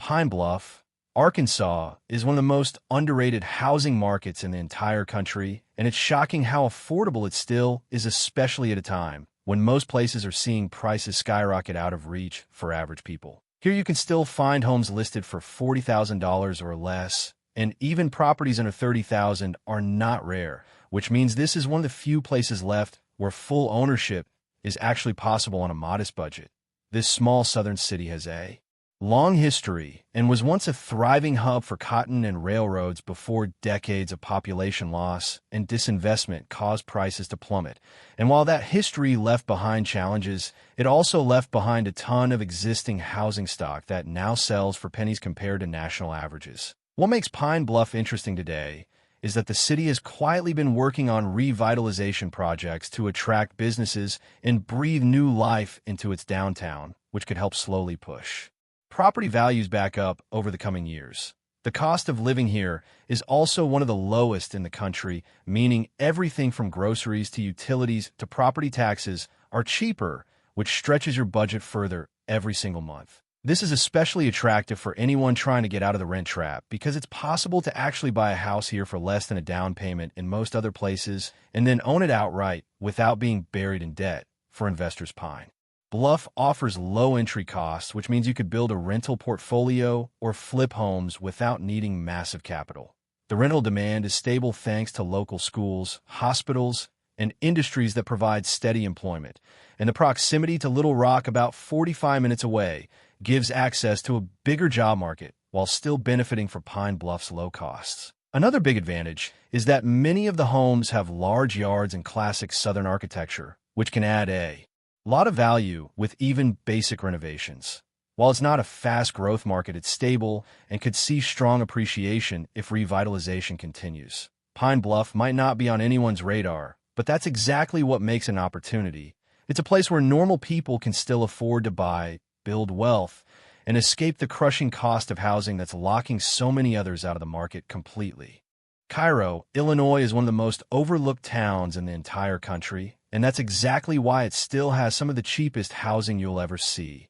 Pine Bluff, Arkansas is one of the most underrated housing markets in the entire country, and it's shocking how affordable it still is, especially at a time when most places are seeing prices skyrocket out of reach for average people. Here you can still find homes listed for $40,000 or less, and even properties under $30,000 are not rare, which means this is one of the few places left where full ownership is actually possible on a modest budget. This small southern city has a long history and was once a thriving hub for cotton and railroads before decades of population loss and disinvestment caused prices to plummet. And while that history left behind challenges, it also left behind a ton of existing housing stock that now sells for pennies compared to national averages. What makes Pine Bluff interesting today is that the city has quietly been working on revitalization projects to attract businesses and breathe new life into its downtown, which could help slowly push property values back up over the coming years. The cost of living here is also one of the lowest in the country, meaning everything from groceries to utilities to property taxes are cheaper, which stretches your budget further every single month. This is especially attractive for anyone trying to get out of the rent trap because it's possible to actually buy a house here for less than a down payment in most other places and then own it outright without being buried in debt. For investors, Pine Bluff offers low entry costs, which means you could build a rental portfolio or flip homes without needing massive capital. The rental demand is stable thanks to local schools, hospitals, and industries that provide steady employment. And the proximity to Little Rock, about 45 minutes away, gives access to a bigger job market while still benefiting from Pine Bluff's low costs. Another big advantage is that many of the homes have large yards and classic Southern architecture, which can add a lot of value with even basic renovations. While it's not a fast growth market, it's stable and could see strong appreciation if revitalization continues. Pine Bluff might not be on anyone's radar, but that's exactly what makes an opportunity. It's a place where normal people can still afford to buy, build wealth, and escape the crushing cost of housing that's locking so many others out of the market completely. Cairo, Illinois is one of the most overlooked towns in the entire country, and that's exactly why it still has some of the cheapest housing you'll ever see.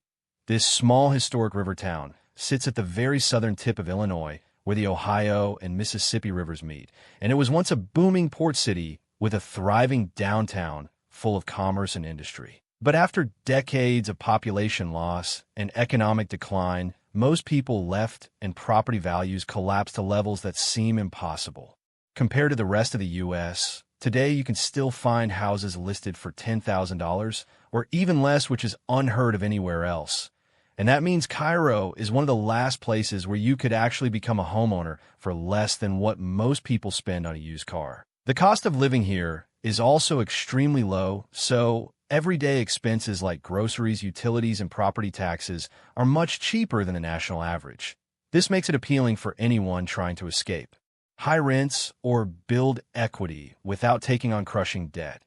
This small historic river town sits at the very southern tip of Illinois, where the Ohio and Mississippi rivers meet, and it was once a booming port city with a thriving downtown full of commerce and industry. But after decades of population loss and economic decline, most people left and property values collapsed to levels that seem impossible. Compared to the rest of the U.S., today you can still find houses listed for $10,000 or even less, which is unheard of anywhere else. And that means Cairo is one of the last places where you could actually become a homeowner for less than what most people spend on a used car. The cost of living here is also extremely low, so everyday expenses like groceries, utilities, and property taxes are much cheaper than the national average. This makes it appealing for anyone trying to escape high rents or build equity without taking on crushing debt.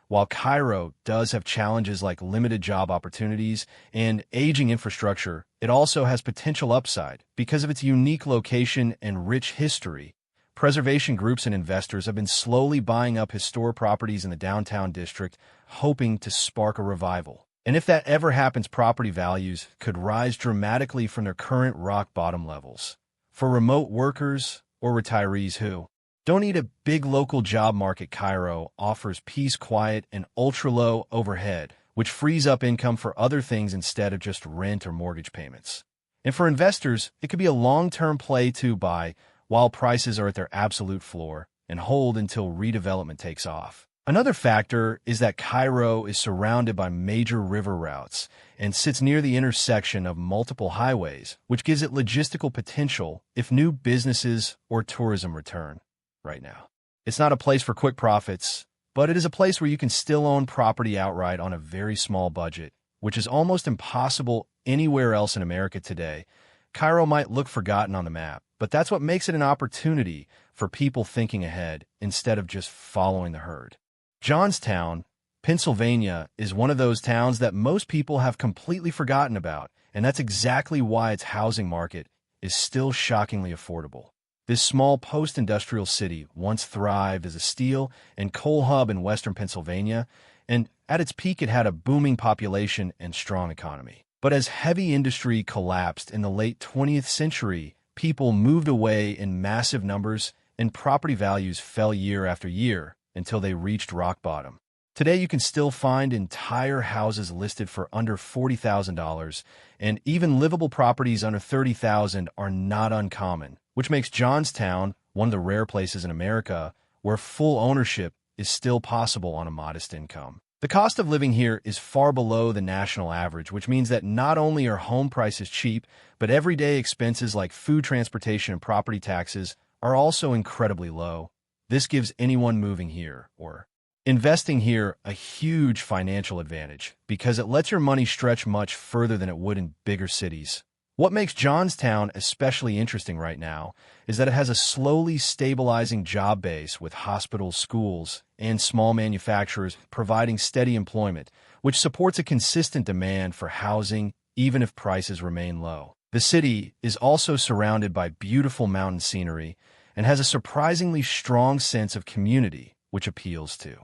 While Cairo does have challenges like limited job opportunities and aging infrastructure, it also has potential upside because of its unique location and rich history. Preservation groups and investors have been slowly buying up historic properties in the downtown district, hoping to spark a revival. And if that ever happens, property values could rise dramatically from their current rock bottom levels. For remote workers or retirees who don't need a big local job market, Cairo offers peace, quiet, and ultra-low overhead, which frees up income for other things instead of just rent or mortgage payments. And for investors, it could be a long-term play to buy while prices are at their absolute floor and hold until redevelopment takes off. Another factor is that Cairo is surrounded by major river routes and sits near the intersection of multiple highways, which gives it logistical potential if new businesses or tourism return. Right now, it's not a place for quick profits, but it is a place where you can still own property outright on a very small budget, which is almost impossible anywhere else in America today. Cairo might look forgotten on the map, but that's what makes it an opportunity for people thinking ahead instead of just following the herd. Johnstown, Pennsylvania is one of those towns that most people have completely forgotten about, and that's exactly why its housing market is still shockingly affordable. This small post-industrial city once thrived as a steel and coal hub in western Pennsylvania, and at its peak it had a booming population and strong economy. But as heavy industry collapsed in the late 20th century, people moved away in massive numbers and property values fell year after year until they reached rock bottom. Today, you can still find entire houses listed for under $40,000, and even livable properties under $30,000 are not uncommon, which makes Johnstown one of the rare places in America where full ownership is still possible on a modest income. The cost of living here is far below the national average, which means that not only are home prices cheap, but everyday expenses like food, transportation, and property taxes are also incredibly low. This gives anyone moving here or investing here a huge financial advantage because it lets your money stretch much further than it would in bigger cities. What makes Johnstown especially interesting right now is that it has a slowly stabilizing job base with hospitals, schools, and small manufacturers providing steady employment, which supports a consistent demand for housing even if prices remain low. The city is also surrounded by beautiful mountain scenery and has a surprisingly strong sense of community, which appeals to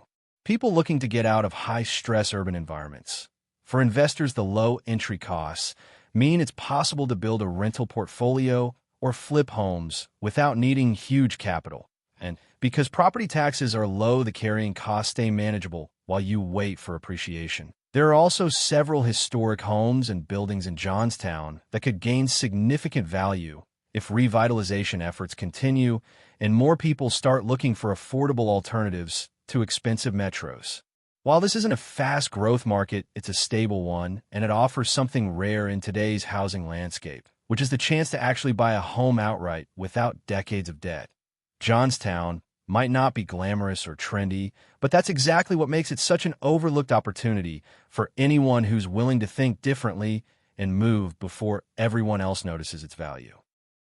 people looking to get out of high-stress urban environments. For investors, the low entry costs mean it's possible to build a rental portfolio or flip homes without needing huge capital. And because property taxes are low, the carrying costs stay manageable while you wait for appreciation. There are also several historic homes and buildings in Johnstown that could gain significant value if revitalization efforts continue and more people start looking for affordable alternatives to expensive metros. While this isn't a fast growth market, it's a stable one, and it offers something rare in today's housing landscape, which is the chance to actually buy a home outright without decades of debt. Johnstown might not be glamorous or trendy, but that's exactly what makes it such an overlooked opportunity for anyone who's willing to think differently and move before everyone else notices its value.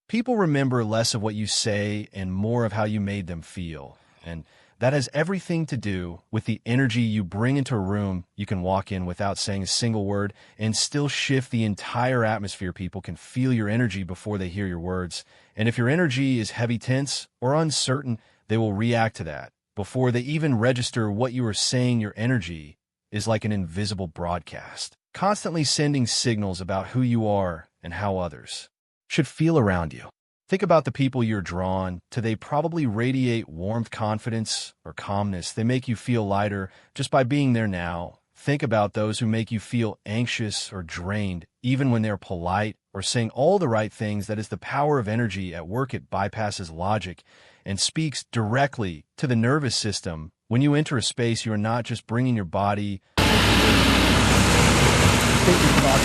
People remember less of what you say and more of how you made them feel, and that has everything to do with the energy you bring into a room. You can walk in without saying a single word and still shift the entire atmosphere. People can feel your energy before they hear your words. And if your energy is heavy, tense, or uncertain, they will react to that. Before they even register what you are saying, your energy is like an invisible broadcast, constantly sending signals about who you are and how others should feel around you. Think about the people you're drawn to. They probably radiate warmth, confidence, or calmness. They make you feel lighter just by being there now. Think about those who make you feel anxious or drained, even when they're polite or saying all the right things. That is the power of energy at work. It bypasses logic and speaks directly to the nervous system. When you enter a space, you are not just bringing your body, you take your thoughts,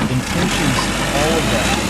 intentions, all of that.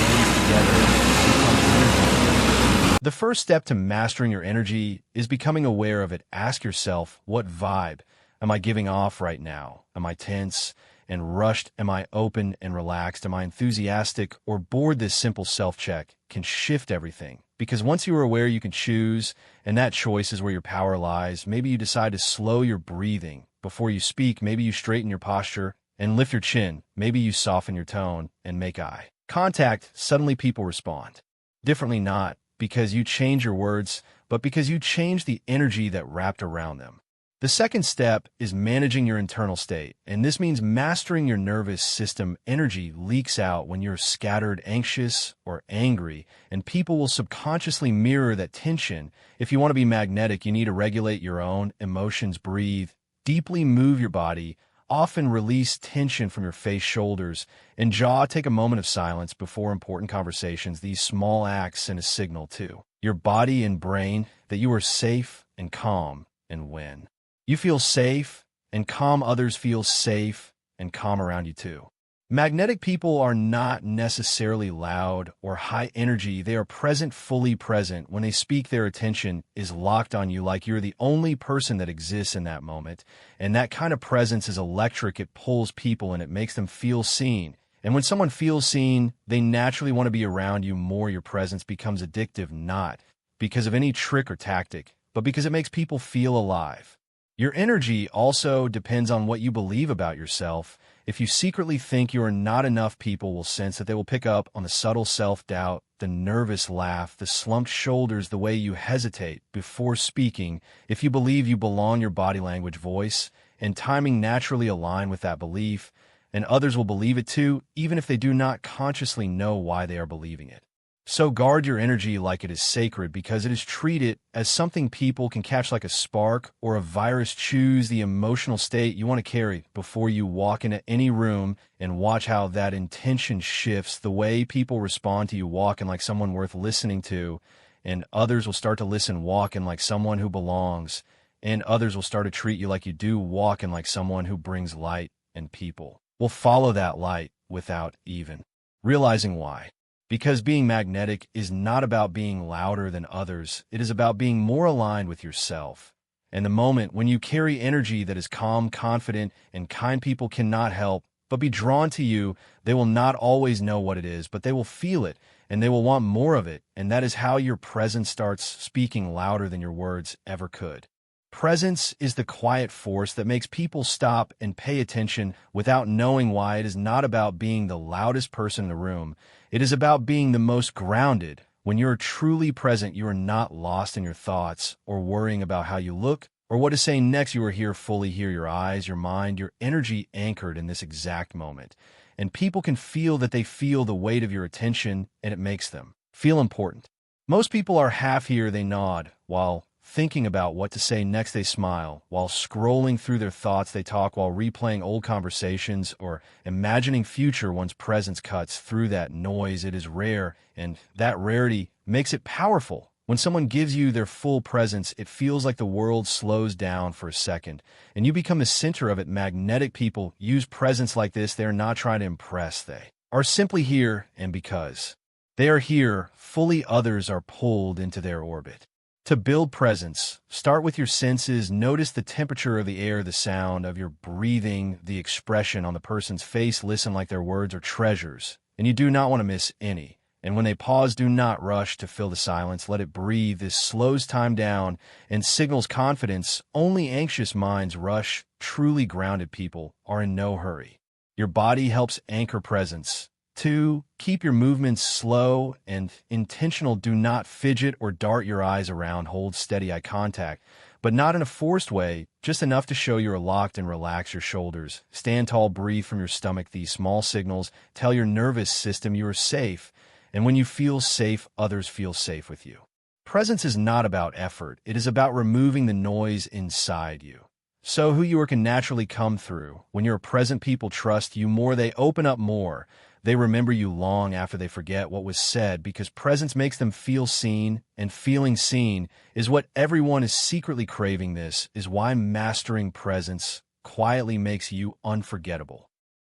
The first step to mastering your energy is becoming aware of it. Ask yourself, what vibe am I giving off right now? Am I tense and rushed? Am I open and relaxed? Am I enthusiastic or bored? This simple self-check can shift everything. Because once you are aware, you can choose, and that choice is where your power lies. Maybe you decide to slow your breathing before you speak. Maybe you straighten your posture and lift your chin. Maybe you soften your tone and make eye contact. Suddenly people respond differently, not because you change your words, but because you change the energy that wrapped around them. The second step is managing your internal state, and this means mastering your nervous system. Energy leaks out when you're scattered, anxious, or angry, and people will subconsciously mirror that tension. If you want to be magnetic, you need to regulate your own emotions, breathe deeply, move your body, often release tension from your face, shoulders, and jaw. Take a moment of silence before important conversations. These small acts send a signal to your body and brain that you are safe and calm. And when you feel safe and calm, others feel safe and calm around you too. Magnetic people are not necessarily loud or high energy. They are present, fully present. When they speak, their attention is locked on you like you're the only person that exists in that moment. And that kind of presence is electric. It pulls people and it makes them feel seen. And when someone feels seen, they naturally want to be around you more. Your presence becomes addictive, not because of any trick or tactic, but because it makes people feel alive. Your energy also depends on what you believe about yourself. If you secretly think you are not enough, people will sense that. They will pick up on the subtle self-doubt, the nervous laugh, the slumped shoulders, the way you hesitate before speaking. If you believe you belong, your body language, voice, and timing naturally align with that belief. and others will believe it too, even if they do not consciously know why they are believing it. So guard your energy like it is sacred, because it is treated as something people can catch like a spark or a virus. Choose the emotional state you want to carry before you walk into any room, and watch how that intention shifts the way people respond to you walking like someone worth listening to, and others will start to listen walking like someone who belongs, and others will start to treat you like you do walking like someone who brings light, and people will follow that light without even realizing why. Because being magnetic is not about being louder than others, it is about being more aligned with yourself. And the moment when you carry energy that is calm, confident, and kind, people cannot help but be drawn to you. They will not always know what it is, but they will feel it, and they will want more of it, and that is how your presence starts speaking louder than your words ever could. Presence is the quiet force that makes people stop and pay attention without knowing why. It is not about being the loudest person in the room. It is about being the most grounded. When you are truly present, you are not lost in your thoughts or worrying about how you look or what to say next. You are here, fully here, your eyes, your mind, your energy anchored in this exact moment. And people can feel that they feel the weight of your attention, and it makes them feel important. Most people are half here, they nod. While thinking about what to say next, they smile. While scrolling through their thoughts, they talk. While replaying old conversations or imagining future ones, presence cuts through that noise. It is rare, and that rarity makes it powerful. When someone gives you their full presence, it feels like the world slows down for a second, and you become the center of it. Magnetic people use presence like this. They are not trying to impress. They are simply here, and because they are here fully, others are pulled into their orbit. To build presence, start with your senses. Notice the temperature of the air, the sound of your breathing, the expression on the person's face. Listen like their words are treasures, and you do not want to miss any. And when they pause, do not rush to fill the silence. Let it breathe. This slows time down and signals confidence. Only anxious minds rush. Truly grounded people are in no hurry. Your body helps anchor presence. 2. Keep your movements slow and intentional. Do not fidget or dart your eyes around. Hold steady eye contact, but not in a forced way, just enough to show you're locked, and relax your shoulders. Stand tall, breathe from your stomach. These small signals tell your nervous system you are safe, and when you feel safe, others feel safe with you. Presence is not about effort. It is about removing the noise inside you, so who you are can naturally come through. When you're present, people trust you more. They open up more. They remember you long after they forget what was said, because presence makes them feel seen, and feeling seen is what everyone is secretly craving. This is why mastering presence quietly makes you unforgettable.